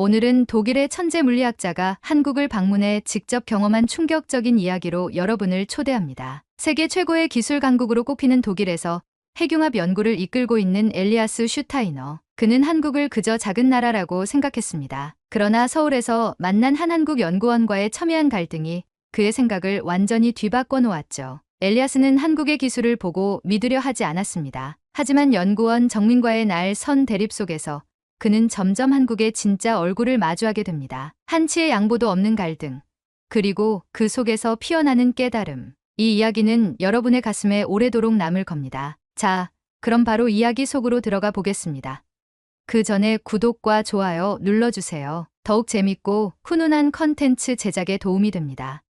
오늘은 독일의 천재 물리학자가 한국을 방문해 직접 경험한 충격적인 이야기로 여러분을 초대합니다. 세계 최고의 기술 강국으로 꼽히는 독일에서 핵융합 연구를 이끌고 있는 엘리아스 슈타이너. 그는 한국을 그저 작은 나라라고 생각했습니다. 그러나 서울에서 만난 한 한국 연구원과의 첨예한 갈등이 그의 생각을 완전히 뒤바꿔 놓았죠. 엘리아스는 한국의 기술을 보고 믿으려 하지 않았습니다. 하지만 연구원 정민과의 날 선 대립 속에서 그는 점점 한국의 진짜 얼굴을 마주하게 됩니다. 한치의 양보도 없는 갈등, 그리고 그 속에서 피어나는 깨달음. 이 이야기는 여러분의 가슴에 오래도록 남을 겁니다. 자, 그럼 바로 이야기 속으로 들어가 보겠습니다. 그 전에 구독과 좋아요 눌러주세요. 더욱 재밌고 훈훈한 컨텐츠 제작에 도움이 됩니다.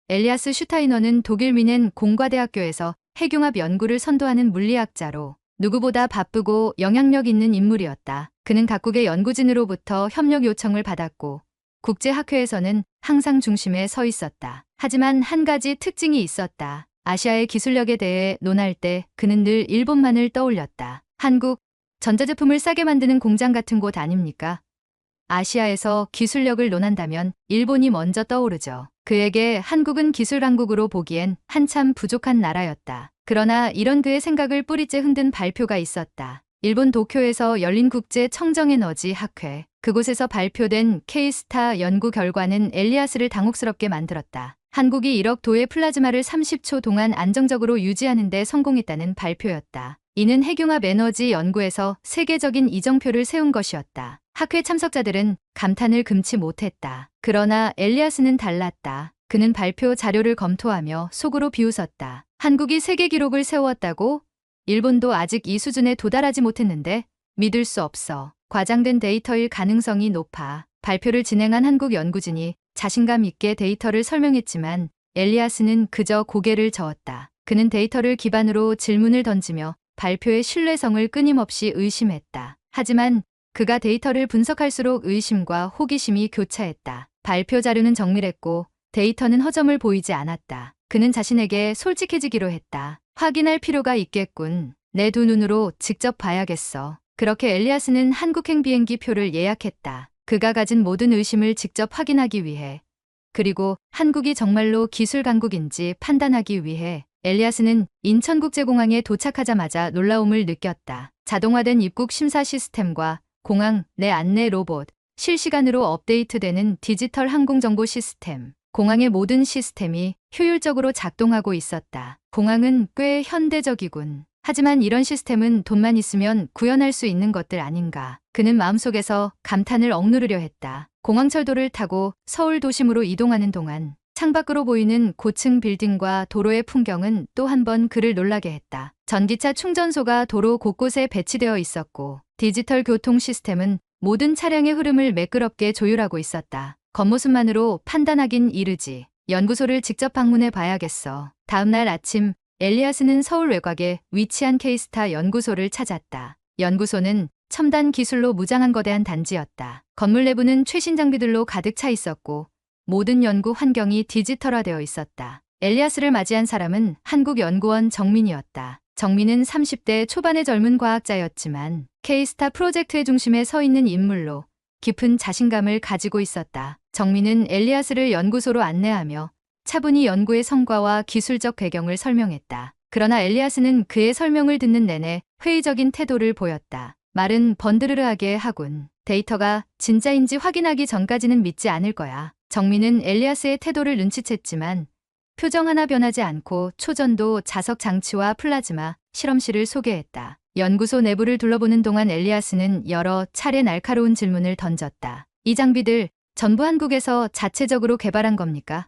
엘리아스 슈타이너는 독일 뮌헨 공과대학교에서 핵융합 연구를 선도하는 물리학자로 누구보다 바쁘고 영향력 있는 인물이었다. 그는 각국의 연구진으로부터 협력 요청을 받았고 국제학회에서는 항상 중심에 서 있었다. 하지만 한 가지 특징이 있었다. 아시아의 기술력에 대해 논할 때 그는 늘 일본만을 떠올렸다. 한국, 전자제품을 싸게 만드는 공장 같은 곳 아닙니까? 아시아에서 기술력을 논한다면 일본이 먼저 떠오르죠. 그에게 한국은 기술 강국으로 보기엔 한참 부족한 나라였다. 그러나 이런 그의 생각을 뿌리째 흔든 발표가 있었다. 일본 도쿄에서 열린 국제 청정에너지 학회. 그곳에서 발표된 K-스타 연구 결과는 엘리아스를 당혹스럽게 만들었다. 한국이 1억 도의 플라즈마를 30초 동안 안정적으로 유지하는 데 성공했다는 발표였다. 이는 핵융합 에너지 연구에서 세계적인 이정표를 세운 것이었다. 학회 참석자들은 감탄을 금치 못했다. 그러나 엘리아스는 달랐다. 그는 발표 자료를 검토하며 속으로 비웃었다. 한국이 세계 기록을 세웠다고? 일본도 아직 이 수준에 도달하지 못했는데? 믿을 수 없어. 과장된 데이터일 가능성이 높아. 발표를 진행한 한국 연구진이 자신감 있게 데이터를 설명했지만 엘리아스는 그저 고개를 저었다. 그는 데이터를 기반으로 질문을 던지며 발표의 신뢰성을 끊임없이 의심했다. 하지만 그가 데이터를 분석할수록 의심과 호기심이 교차했다. 발표 자료는 정밀했고 데이터는 허점을 보이지 않았다. 그는 자신에게 솔직해지기로 했다. 확인할 필요가 있겠군. 내 두 눈으로 직접 봐야겠어. 그렇게 엘리아스는 한국행 비행기 표를 예약했다. 그가 가진 모든 의심을 직접 확인하기 위해, 그리고 한국이 정말로 기술 강국인지 판단하기 위해 엘리아스는 인천국제공항에 도착하자마자 놀라움을 느꼈다. 자동화된 입국 심사 시스템과 공항 내 안내 로봇, 실시간으로 업데이트되는 디지털 항공정보 시스템, 공항의 모든 시스템이 효율적으로 작동하고 있었다. 공항은 꽤 현대적이군. 하지만 이런 시스템은 돈만 있으면 구현할 수 있는 것들 아닌가. 그는 마음속에서 감탄을 억누르려 했다. 공항철도를 타고 서울 도심으로 이동하는 동안 창밖으로 보이는 고층 빌딩과 도로의 풍경은 또 한 번 그를 놀라게 했다. 전기차 충전소가 도로 곳곳에 배치되어 있었고 디지털 교통 시스템은 모든 차량의 흐름을 매끄럽게 조율하고 있었다. 겉모습만으로 판단하긴 이르지. 연구소를 직접 방문해 봐야겠어. 다음 날 아침 엘리아스는 서울 외곽에 위치한 K-스타 연구소를 찾았다. 연구소는 첨단 기술로 무장한 거대한 단지였다. 건물 내부는 최신 장비들로 가득 차 있었고 모든 연구 환경이 디지털화되어 있었다. 엘리아스를 맞이한 사람은 한국연구원 정민이었다. 정민은 30대 초반의 젊은 과학자였지만 K-스타 프로젝트의 중심에 서 있는 인물로 깊은 자신감을 가지고 있었다. 정민은 엘리아스를 연구소로 안내하며 차분히 연구의 성과와 기술적 배경을 설명했다. 그러나 엘리아스는 그의 설명을 듣는 내내 회의적인 태도를 보였다. 말은 번드르르하게 하군. 데이터가 진짜인지 확인하기 전까지는 믿지 않을 거야. 정민은 엘리아스의 태도를 눈치챘지만 표정 하나 변하지 않고 초전도 자석 장치와 플라즈마, 실험실을 소개했다. 연구소 내부를 둘러보는 동안 엘리아스는 여러 차례 날카로운 질문을 던졌다. 이 장비들 전부 한국에서 자체적으로 개발한 겁니까?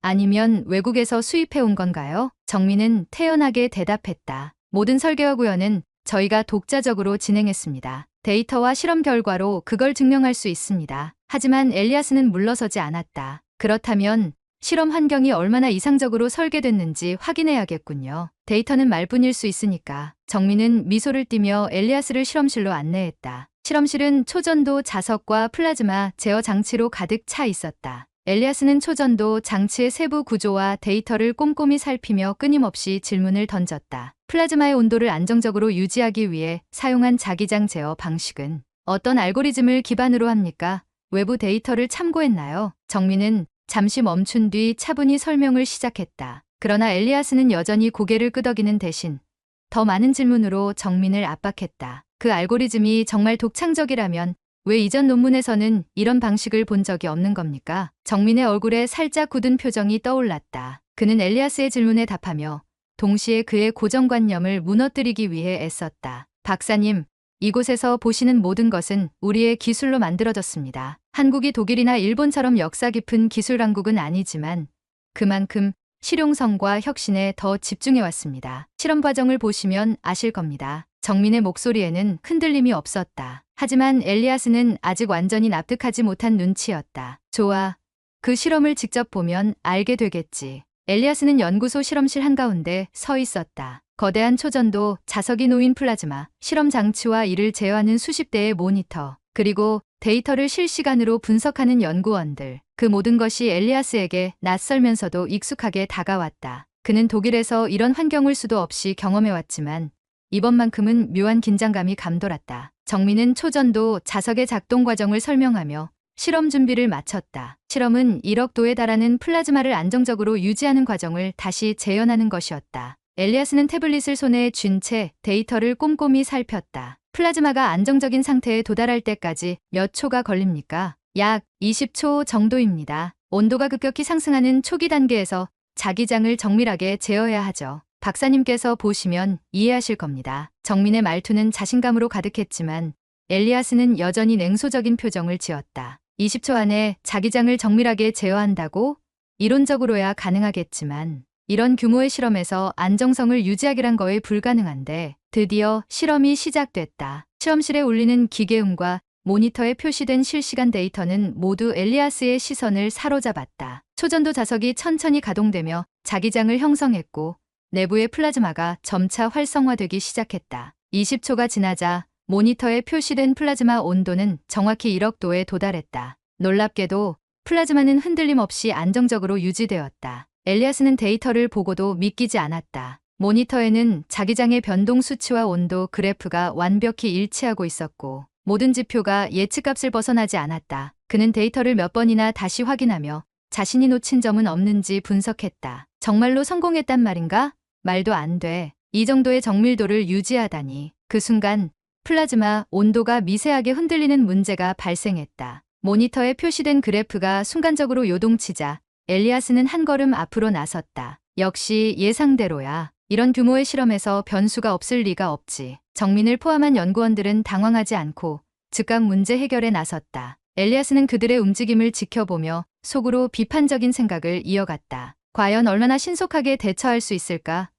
아니면 외국에서 수입해 온 건가요? 정민은 태연하게 대답했다. 모든 설계와 구현은 저희가 독자적으로 진행했습니다. 데이터와 실험 결과로 그걸 증명할 수 있습니다. 하지만 엘리아스는 물러서지 않았다. 그렇다면 실험 환경이 얼마나 이상적으로 설계됐는지 확인해야겠군요. 데이터는 말뿐일 수 있으니까. 정민은 미소를 띠며 엘리아스를 실험실로 안내했다. 실험실은 초전도 자석과 플라즈마 제어 장치로 가득 차 있었다. 엘리아스는 초전도 장치의 세부 구조와 데이터를 꼼꼼히 살피며 끊임없이 질문을 던졌다. 플라즈마의 온도를 안정적으로 유지하기 위해 사용한 자기장 제어 방식은 어떤 알고리즘을 기반으로 합니까? 외부 데이터를 참고했나요? 정민은 잠시 멈춘 뒤 차분히 설명을 시작했다. 그러나 엘리아스는 여전히 고개를 끄덕이는 대신 더 많은 질문으로 정민을 압박했다. 그 알고리즘이 정말 독창적이라면 왜 이전 논문에서는 이런 방식을 본 적이 없는 겁니까? 정민의 얼굴에 살짝 굳은 표정이 떠올랐다. 그는 엘리아스의 질문에 답하며 동시에 그의 고정관념을 무너뜨리기 위해 애썼다. 박사님, 이곳에서 보시는 모든 것은 우리의 기술로 만들어졌습니다. 한국이 독일이나 일본처럼 역사 깊은 기술 강국은 아니지만 그만큼 실용성과 혁신에 더 집중해왔습니다. 실험 과정을 보시면 아실 겁니다. 정민의 목소리에는 흔들림이 없었다. 하지만 엘리아스는 아직 완전히 납득하지 못한 눈치였다. 좋아. 그 실험을 직접 보면 알게 되겠지. 엘리아스는 연구소 실험실 한가운데 서 있었다. 거대한 초전도, 자석이 놓인 플라즈마, 실험 장치와 이를 제어하는 수십 대의 모니터, 그리고 데이터를 실시간으로 분석하는 연구원들. 그 모든 것이 엘리아스에게 낯설면서도 익숙하게 다가왔다. 그는 독일에서 이런 환경을 수도 없이 경험해왔지만 이번만큼은 묘한 긴장감이 감돌았다. 정민은 초전도 자석의 작동 과정을 설명하며 실험 준비를 마쳤다. 실험은 1억 도에 달하는 플라즈마를 안정적으로 유지하는 과정을 다시 재현하는 것이었다. 엘리아스는 태블릿을 손에 쥔 채 데이터를 꼼꼼히 살폈다. 플라즈마가 안정적인 상태에 도달할 때까지 몇 초가 걸립니까? 약 20초 정도입니다. 온도가 급격히 상승하는 초기 단계에서 자기장을 정밀하게 제어해야 하죠. 박사님께서 보시면 이해하실 겁니다. 정민의 말투는 자신감으로 가득했지만 엘리아스는 여전히 냉소적인 표정을 지었다. 20초 안에 자기장을 정밀하게 제어한다고? 이론적으로야 가능하겠지만 이런 규모의 실험에서 안정성을 유지하기란 거의 불가능한데 드디어 실험이 시작됐다. 실험실에 울리는 기계음과 모니터에 표시된 실시간 데이터는 모두 엘리아스의 시선을 사로잡았다. 초전도 자석이 천천히 가동되며 자기장을 형성했고 내부의 플라즈마가 점차 활성화되기 시작했다. 20초가 지나자 모니터에 표시된 플라즈마 온도는 정확히 1억 도에 도달했다. 놀랍게도 플라즈마는 흔들림 없이 안정적으로 유지되었다. 엘리아스는 데이터를 보고도 믿기지 않았다. 모니터에는 자기장의 변동 수치와 온도 그래프가 완벽히 일치하고 있었고 모든 지표가 예측값을 벗어나지 않았다. 그는 데이터를 몇 번이나 다시 확인하며 자신이 놓친 점은 없는지 분석했다. 정말로 성공했단 말인가? 말도 안 돼. 이 정도의 정밀도를 유지하다니. 그 순간 플라즈마 온도가 미세하게 흔들리는 문제가 발생했다. 모니터에 표시된 그래프가 순간적으로 요동치자 엘리아스는 한 걸음 앞으로 나섰다. 역시 예상대로야. 이런 규모의 실험에서 변수가 없을 리가 없지. 정민을 포함한 연구원들은 당황하지 않고 즉각 문제 해결에 나섰다. 엘리아스는 그들의 움직임을 지켜보며 속으로 비판적인 생각을 이어갔다. 과연 얼마나 신속하게 대처할 수 있을까?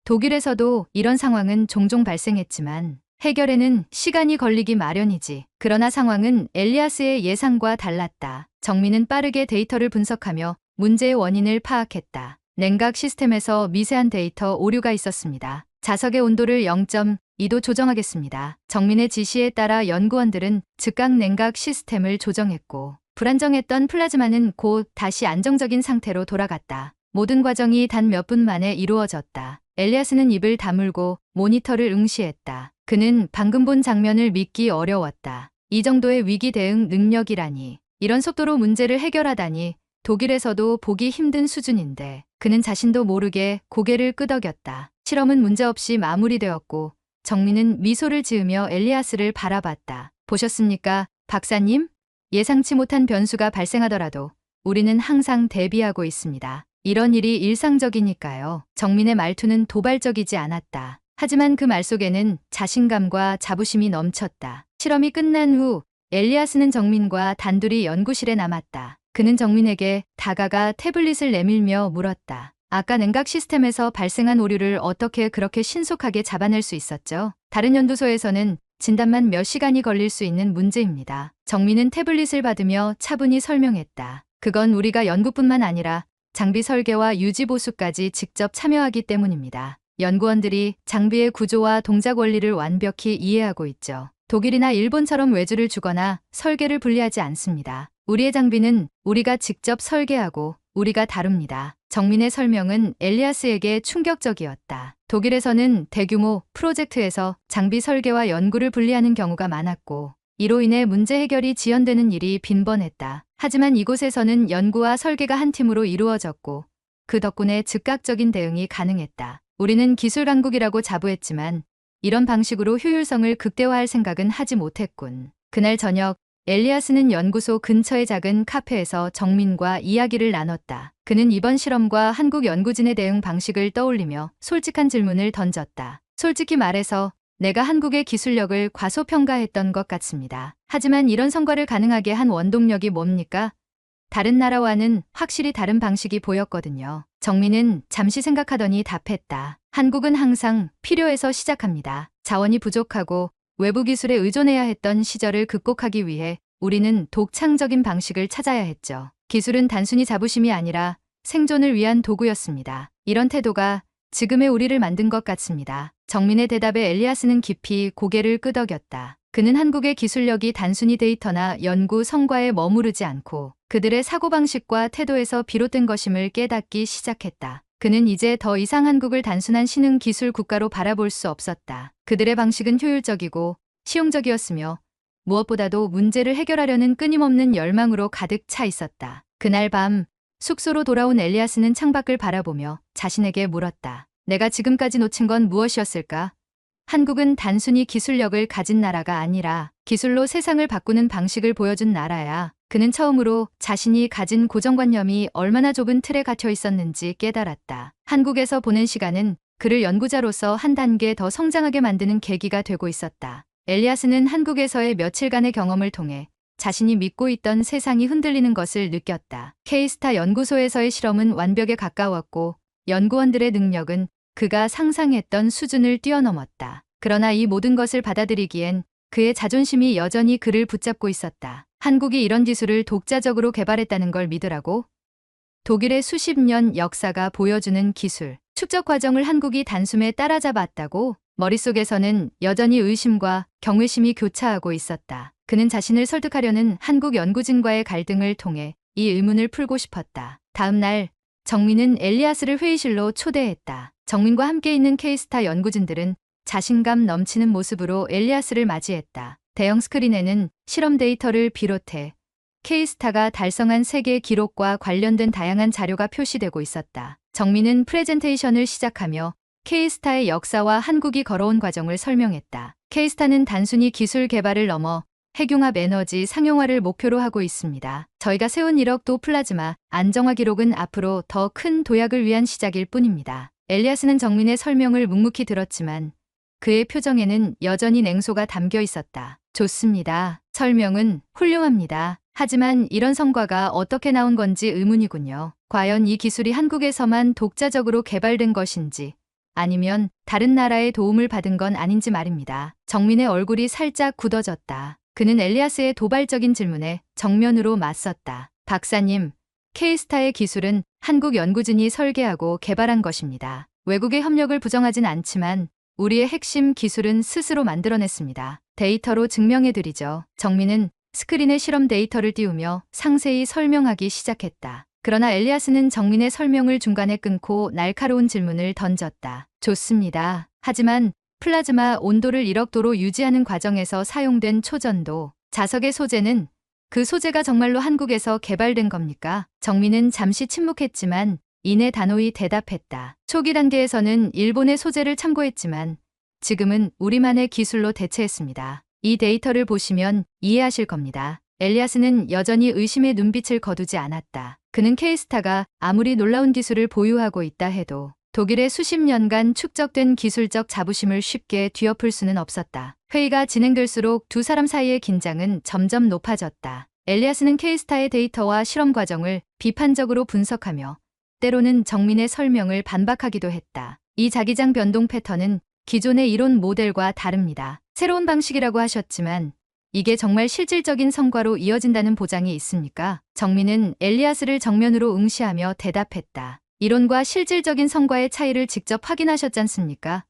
독일에서도 이런 상황은 종종 발생했지만 해결에는 시간이 걸리기 마련이지. 그러나 상황은 엘리아스의 예상과 달랐다. 정민은 빠르게 데이터를 분석하며 문제의 원인을 파악했다. 냉각 시스템에서 미세한 데이터 오류가 있었습니다. 자석의 온도를 0.2도 조정하겠습니다. 정민의 지시에 따라 연구원들은 즉각 냉각 시스템을 조정했고 불안정했던 플라즈마는 곧 다시 안정적인 상태로 돌아갔다. 모든 과정이 단 몇 분 만에 이루어졌다. 엘리아스는 입을 다물고 모니터를 응시했다. 그는 방금 본 장면을 믿기 어려웠다. 이 정도의 위기 대응 능력이라니. 이런 속도로 문제를 해결하다니. 독일에서도 보기 힘든 수준인데 그는 자신도 모르게 고개를 끄덕였다. 실험은 문제없이 마무리되었고 정민은 미소를 지으며 엘리아스를 바라봤다. 보셨습니까, 박사님? 예상치 못한 변수가 발생하더라도 우리는 항상 대비하고 있습니다. 이런 일이 일상적이니까요. 정민의 말투는 도발적이지 않았다. 하지만 그 말 속에는 자신감과 자부심이 넘쳤다. 실험이 끝난 후 엘리아스는 정민과 단둘이 연구실에 남았다. 그는 정민에게 다가가 태블릿을 내밀며 물었다. 아까 냉각 시스템에서 발생한 오류를 어떻게 그렇게 신속하게 잡아낼 수 있었죠? 다른 연구소에서는 진단만 몇 시간이 걸릴 수 있는 문제입니다. 정민은 태블릿을 받으며 차분히 설명했다. 그건 우리가 연구뿐만 아니라 장비 설계와 유지 보수까지 직접 참여하기 때문입니다. 연구원들이 장비의 구조와 동작 원리를 완벽히 이해하고 있죠. 독일이나 일본처럼 외주를 주거나 설계를 분리하지 않습니다. 우리의 장비는 우리가 직접 설계하고 우리가 다룹니다. 정민의 설명은 엘리아스에게 충격적이었다. 독일에서는 대규모 프로젝트에서 장비 설계와 연구를 분리하는 경우가 많았고 이로 인해 문제 해결이 지연되는 일이 빈번했다. 하지만 이곳에서는 연구와 설계가 한 팀으로 이루어졌고 그 덕분에 즉각적인 대응이 가능했다. 우리는 기술 강국이라고 자부했지만 이런 방식으로 효율성을 극대화할 생각은 하지 못했군. 그날 저녁 엘리아스는 연구소 근처의 작은 카페에서 정민과 이야기를 나눴다. 그는 이번 실험과 한국 연구진의 대응 방식을 떠올리며 솔직한 질문을 던졌다. 솔직히 말해서 내가 한국의 기술력을 과소평가했던 것 같습니다. 하지만 이런 성과를 가능하게 한 원동력이 뭡니까? 다른 나라와는 확실히 다른 방식이 보였거든요. 정민은 잠시 생각하더니 답했다. 한국은 항상 필요해서 시작합니다. 자원이 부족하고 외부 기술에 의존해야 했던 시절을 극복하기 위해 우리는 독창적인 방식을 찾아야 했죠. 기술은 단순히 자부심이 아니라 생존을 위한 도구였습니다. 이런 태도가 지금의 우리를 만든 것 같습니다. 정민의 대답에 엘리아스는 깊이 고개를 끄덕였다. 그는 한국의 기술력이 단순히 데이터나 연구 성과에 머무르지 않고 그들의 사고방식과 태도에서 비롯된 것임을 깨닫기 시작했다. 그는 이제 더 이상 한국을 단순한 신흥 기술 국가로 바라볼 수 없었다. 그들의 방식은 효율적이고 실용적이었으며 무엇보다도 문제를 해결하려는 끊임없는 열망으로 가득 차 있었다. 그날 밤 숙소로 돌아온 엘리아스는 창밖을 바라보며 자신에게 물었다. 내가 지금까지 놓친 건 무엇이었을까? 한국은 단순히 기술력을 가진 나라가 아니라 기술로 세상을 바꾸는 방식을 보여준 나라야. 그는 처음으로 자신이 가진 고정관념이 얼마나 좁은 틀에 갇혀 있었는지 깨달았다. 한국에서 보낸 시간은 그를 연구자로서 한 단계 더 성장하게 만드는 계기가 되고 있었다. 엘리아스는 한국에서의 며칠간의 경험을 통해 자신이 믿고 있던 세상이 흔들리는 것을 느꼈다. K스타 연구소에서의 실험은 완벽에 가까웠고 연구원들의 능력은 그가 상상했던 수준을 뛰어넘었다. 그러나 이 모든 것을 받아들이기엔 그의 자존심이 여전히 그를 붙잡고 있었다. 한국이 이런 기술을 독자적으로 개발했다는 걸 믿으라고? 독일의 수십 년 역사가 보여주는 기술, 축적 과정을 한국이 단숨에 따라잡았다고? 머릿속에서는 여전히 의심과 경외심이 교차하고 있었다. 그는 자신을 설득하려는 한국 연구진과의 갈등을 통해 이 의문을 풀고 싶었다. 다음 날 정민은 엘리아스를 회의실로 초대했다. 정민과 함께 있는 K스타 연구진들은 자신감 넘치는 모습으로 엘리아스를 맞이했다. 대형 스크린에는 실험 데이터를 비롯해 K스타가 달성한 세계 기록과 관련된 다양한 자료가 표시되고 있었다. 정민은 프레젠테이션을 시작하며 K스타의 역사와 한국이 걸어온 과정을 설명했다. K스타는 단순히 기술 개발을 넘어 핵융합 에너지 상용화를 목표로 하고 있습니다. 저희가 세운 1억 도 플라즈마 안정화 기록은 앞으로 더 큰 도약을 위한 시작일 뿐입니다. 엘리아스는 정민의 설명을 묵묵히 들었지만 그의 표정에는 여전히 냉소가 담겨 있었다. 좋습니다. 설명은 훌륭합니다. 하지만 이런 성과가 어떻게 나온 건지 의문이군요. 과연 이 기술이 한국에서만 독자적으로 개발된 것인지 아니면 다른 나라의 도움을 받은 건 아닌지 말입니다. 정민의 얼굴이 살짝 굳어졌다. 그는 엘리아스의 도발적인 질문에 정면으로 맞섰다. 박사님, K스타의 기술은 한국 연구진이 설계하고 개발한 것입니다. 외국의 협력을 부정하진 않지만 우리의 핵심 기술은 스스로 만들어냈습니다. 데이터로 증명해드리죠. 정민은 스크린에 실험 데이터를 띄우며 상세히 설명하기 시작했다. 그러나 엘리아스는 정민의 설명을 중간에 끊고 날카로운 질문을 던졌다. 좋습니다. 하지만 플라즈마 온도를 1억 도로 유지하는 과정에서 사용된 초전도, 자석의 소재는 그 소재가 정말로 한국에서 개발된 겁니까? 정민은 잠시 침묵했지만 이내 단호히 대답했다. 초기 단계에서는 일본의 소재를 참고했지만 지금은 우리만의 기술로 대체했습니다. 이 데이터를 보시면 이해하실 겁니다. 엘리아스는 여전히 의심의 눈빛을 거두지 않았다. 그는 K스타가 아무리 놀라운 기술을 보유하고 있다 해도 독일의 수십 년간 축적된 기술적 자부심을 쉽게 뒤엎을 수는 없었다. 회의가 진행될수록 두 사람 사이의 긴장은 점점 높아졌다. 엘리아스는 K스타의 데이터와 실험 과정을 비판적으로 분석하며 때로는 정민의 설명을 반박하기도 했다. 이 자기장 변동 패턴은 기존의 이론 모델과 다릅니다. 새로운 방식이라고 하셨지만 이게 정말 실질적인 성과로 이어진다는 보장이 있습니까? 정민은 엘리아스를 정면으로 응시하며 대답했다. 이론과 실질적인 성과의 차이를 직접 확인하셨지 않습니까?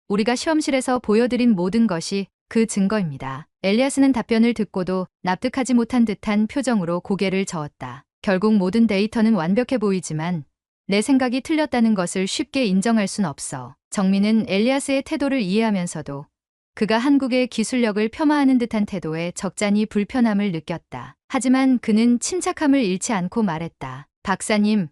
우리가 시험실에서 보여드린 모든 것이 그 증거입니다. 엘리아스는 답변을 듣고도 납득하지 못한 듯한 표정으로 고개를 저었다. 결국 모든 데이터는 완벽해 보이지만 내 생각이 틀렸다는 것을 쉽게 인정할 순 없어. 정민은 엘리아스의 태도를 이해하면서도 그가 한국의 기술력을 폄하하는 듯한 태도에 적잖이 불편함을 느꼈다. 하지만 그는 침착함을 잃지 않고 말했다. 박사님,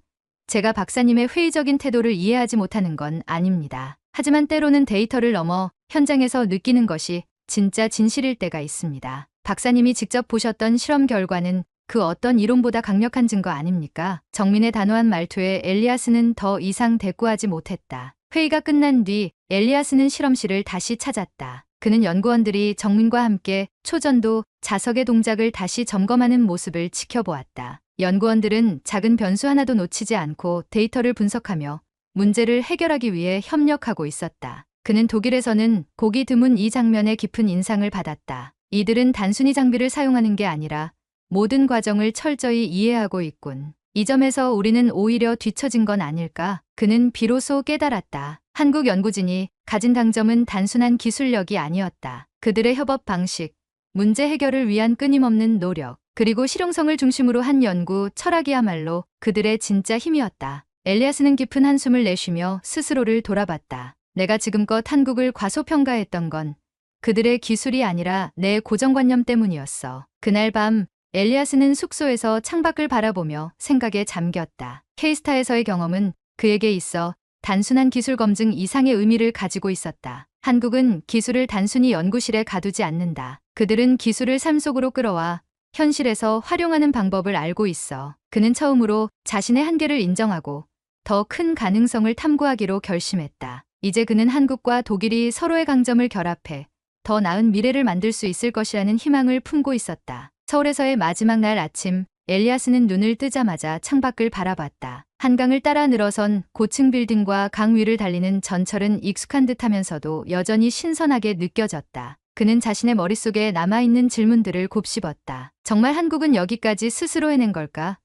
제가 박사님의 회의적인 태도를 이해하지 못하는 건 아닙니다. 하지만 때로는 데이터를 넘어 현장에서 느끼는 것이 진짜 진실일 때가 있습니다. 박사님이 직접 보셨던 실험 결과는 그 어떤 이론보다 강력한 증거 아닙니까? 정민의 단호한 말투에 엘리아스는 더 이상 대꾸하지 못했다. 회의가 끝난 뒤 엘리아스는 실험실을 다시 찾았다. 그는 연구원들이 정민과 함께 초전도 자석의 동작을 다시 점검하는 모습을 지켜보았다. 연구원들은 작은 변수 하나도 놓치지 않고 데이터를 분석하며 문제를 해결하기 위해 협력하고 있었다. 그는 독일에서는 보기 드문 이 장면에 깊은 인상을 받았다. 이들은 단순히 장비를 사용하는 게 아니라 모든 과정을 철저히 이해하고 있군. 이 점에서 우리는 오히려 뒤처진 건 아닐까? 그는 비로소 깨달았다. 한국 연구진이 가진 강점은 단순한 기술력이 아니었다. 그들의 협업 방식, 문제 해결을 위한 끊임없는 노력, 그리고 실용성을 중심으로 한 연구 철학이야말로 그들의 진짜 힘이었다. 엘리아스는 깊은 한숨을 내쉬며 스스로를 돌아봤다. 내가 지금껏 한국을 과소평가했던 건 그들의 기술이 아니라 내 고정관념 때문이었어. 그날 밤 엘리아스는 숙소에서 창밖을 바라보며 생각에 잠겼다. K스타에서의 경험은 그에게 있어 단순한 기술 검증 이상의 의미를 가지고 있었다. 한국은 기술을 단순히 연구실에 가두지 않는다. 그들은 기술을 삶 속으로 끌어와 현실에서 활용하는 방법을 알고 있어. 그는 처음으로 자신의 한계를 인정하고 더 큰 가능성을 탐구하기로 결심했다. 이제 그는 한국과 독일이 서로의 강점을 결합해 더 나은 미래를 만들 수 있을 것이라는 희망을 품고 있었다. 서울에서의 마지막 날 아침, 엘리아스는 눈을 뜨자마자 창밖을 바라봤다. 한강을 따라 늘어선 고층 빌딩과 강 위를 달리는 전철은 익숙한 듯하면서도 여전히 신선하게 느껴졌다. 그는 자신의 머릿속에 남아있는 질문들을 곱씹었다. 정말 한국은 여기까지 스스로 해낸 걸까?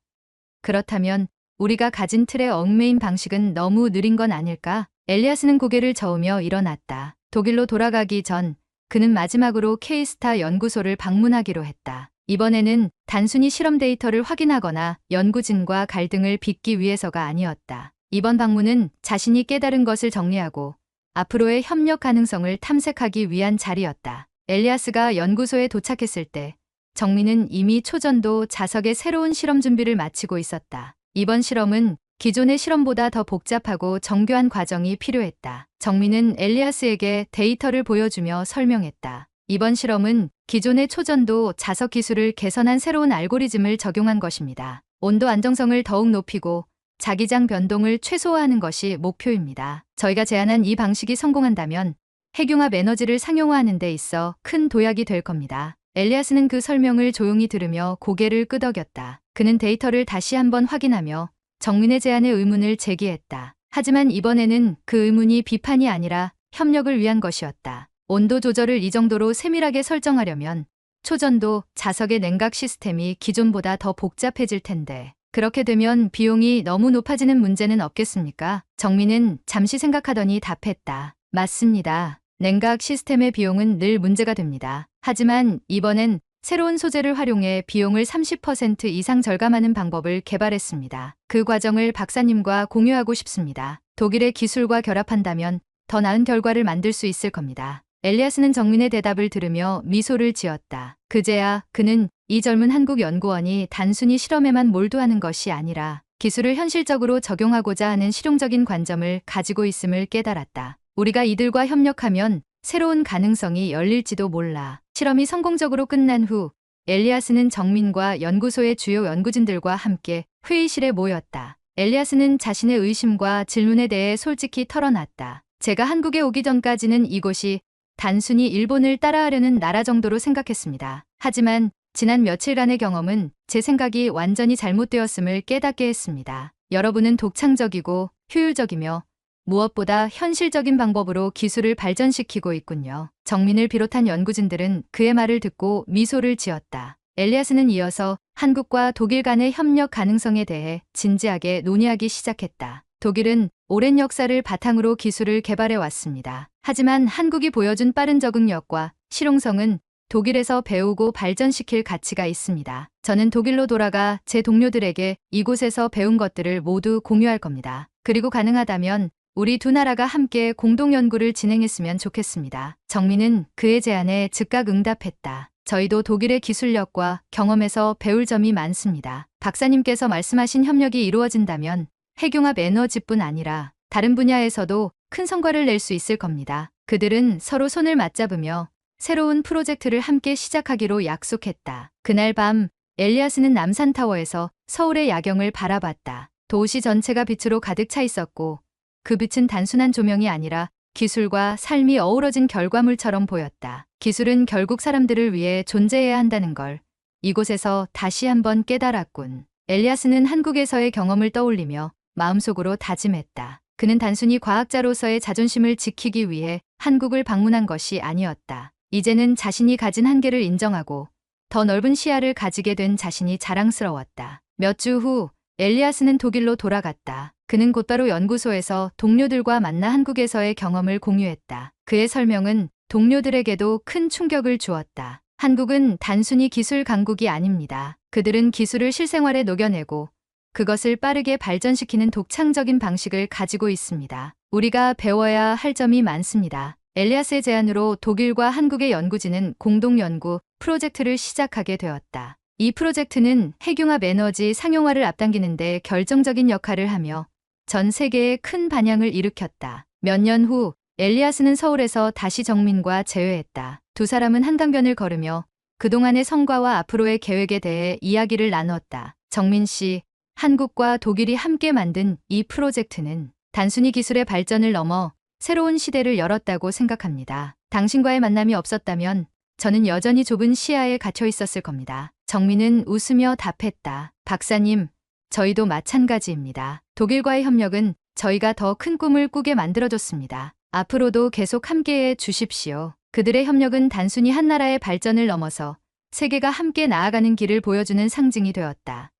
그렇다면 우리가 가진 틀에 얽매인 방식은 너무 느린 건 아닐까? 엘리아스는 고개를 저으며 일어났다. 독일로 돌아가기 전 그는 마지막으로 K스타 연구소를 방문하기로 했다. 이번에는 단순히 실험 데이터를 확인하거나 연구진과 갈등을 빚기 위해서가 아니었다. 이번 방문은 자신이 깨달은 것을 정리하고 앞으로의 협력 가능성을 탐색하기 위한 자리였다. 엘리아스가 연구소에 도착했을 때 정민은 이미 초전도 자석의 새로운 실험 준비를 마치고 있었다. 이번 실험은 기존의 실험보다 더 복잡하고 정교한 과정이 필요했다. 정민은 엘리아스에게 데이터를 보여주며 설명했다. 이번 실험은 기존의 초전도 자석 기술을 개선한 새로운 알고리즘을 적용한 것입니다. 온도 안정성을 더욱 높이고 자기장 변동을 최소화하는 것이 목표입니다. 저희가 제안한 이 방식이 성공한다면 핵융합 에너지를 상용화하는 데 있어 큰 도약이 될 겁니다. 엘리아스는 그 설명을 조용히 들으며 고개를 끄덕였다. 그는 데이터를 다시 한번 확인하며 정민의 제안에 의문을 제기했다. 하지만 이번에는 그 의문이 비판이 아니라 협력을 위한 것이었다. 온도 조절을 이 정도로 세밀하게 설정하려면 초전도 자석의 냉각 시스템이 기존보다 더 복잡해질 텐데 그렇게 되면 비용이 너무 높아지는 문제는 없겠습니까? 정민은 잠시 생각하더니 답했다. 맞습니다. 냉각 시스템의 비용은 늘 문제가 됩니다. 하지만 이번엔 새로운 소재를 활용해 비용을 30% 이상 절감하는 방법을 개발했습니다. 그 과정을 박사님과 공유하고 싶습니다. 독일의 기술과 결합한다면 더 나은 결과를 만들 수 있을 겁니다. 엘리아스는 정민의 대답을 들으며 미소를 지었다. 그제야 그는 이 젊은 한국 연구원이 단순히 실험에만 몰두하는 것이 아니라 기술을 현실적으로 적용하고자 하는 실용적인 관점을 가지고 있음을 깨달았다. 우리가 이들과 협력하면 새로운 가능성이 열릴지도 몰라. 실험이 성공적으로 끝난 후 엘리아스는 정민과 연구소의 주요 연구진들과 함께 회의실에 모였다. 엘리아스는 자신의 의심과 질문에 대해 솔직히 털어놨다. 제가 한국에 오기 전까지는 이곳이 단순히 일본을 따라하려는 나라 정도로 생각했습니다. 하지만 지난 며칠간의 경험은 제 생각이 완전히 잘못되었음을 깨닫게 했습니다. 여러분은 독창적이고 효율적이며 무엇보다 현실적인 방법으로 기술을 발전시키고 있군요. 정민을 비롯한 연구진들은 그의 말을 듣고 미소를 지었다. 엘리아스는 이어서 한국과 독일 간의 협력 가능성에 대해 진지하게 논의하기 시작했다. 독일은 오랜 역사를 바탕으로 기술을 개발해 왔습니다. 하지만 한국이 보여준 빠른 적응력과 실용성은 독일에서 배우고 발전시킬 가치가 있습니다. 저는 독일로 돌아가 제 동료들에게 이곳에서 배운 것들을 모두 공유할 겁니다. 그리고 가능하다면 우리 두 나라가 함께 공동 연구를 진행했으면 좋겠습니다. 정민은 그의 제안에 즉각 응답했다. 저희도 독일의 기술력과 경험에서 배울 점이 많습니다. 박사님께서 말씀하신 협력이 이루어진다면 핵융합 에너지뿐 아니라 다른 분야에서도 큰 성과를 낼 수 있을 겁니다. 그들은 서로 손을 맞잡으며 새로운 프로젝트를 함께 시작하기로 약속했다. 그날 밤 엘리아스는 남산타워에서 서울의 야경을 바라봤다. 도시 전체가 빛으로 가득 차 있었고 그 빛은 단순한 조명이 아니라 기술과 삶이 어우러진 결과물처럼 보였다. 기술은 결국 사람들을 위해 존재해야 한다는 걸 이곳에서 다시 한번 깨달았군. 엘리아스는 한국에서의 경험을 떠올리며 마음속으로 다짐했다. 그는 단순히 과학자로서의 자존심을 지키기 위해 한국을 방문한 것이 아니었다. 이제는 자신이 가진 한계를 인정하고 더 넓은 시야를 가지게 된 자신이 자랑스러웠다. 몇 주 후 엘리아스는 독일로 돌아갔다. 그는 곧바로 연구소에서 동료들과 만나 한국에서의 경험을 공유했다. 그의 설명은 동료들에게도 큰 충격을 주었다. 한국은 단순히 기술 강국이 아닙니다. 그들은 기술을 실생활에 녹여내고 그것을 빠르게 발전시키는 독창적인 방식을 가지고 있습니다. 우리가 배워야 할 점이 많습니다. 엘리아스의 제안으로 독일과 한국의 연구진은 공동 연구 프로젝트를 시작하게 되었다. 이 프로젝트는 핵융합 에너지 상용화를 앞당기는 데 결정적인 역할을 하며 전 세계에 큰 반향을 일으켰다. 몇 년 후 엘리아스는 서울에서 다시 정민과 재회했다. 두 사람은 한강변을 걸으며 그동안의 성과와 앞으로의 계획에 대해 이야기를 나눴다. 정민 씨, 한국과 독일이 함께 만든 이 프로젝트는 단순히 기술의 발전을 넘어 새로운 시대를 열었다고 생각합니다. 당신과의 만남이 없었다면 저는 여전히 좁은 시야에 갇혀 있었을 겁니다. 정민은 웃으며 답했다. 박사님, 저희도 마찬가지입니다. 독일과의 협력은 저희가 더 큰 꿈을 꾸게 만들어줬습니다. 앞으로도 계속 함께해 주십시오. 그들의 협력은 단순히 한 나라의 발전을 넘어서 세계가 함께 나아가는 길을 보여주는 상징이 되었다.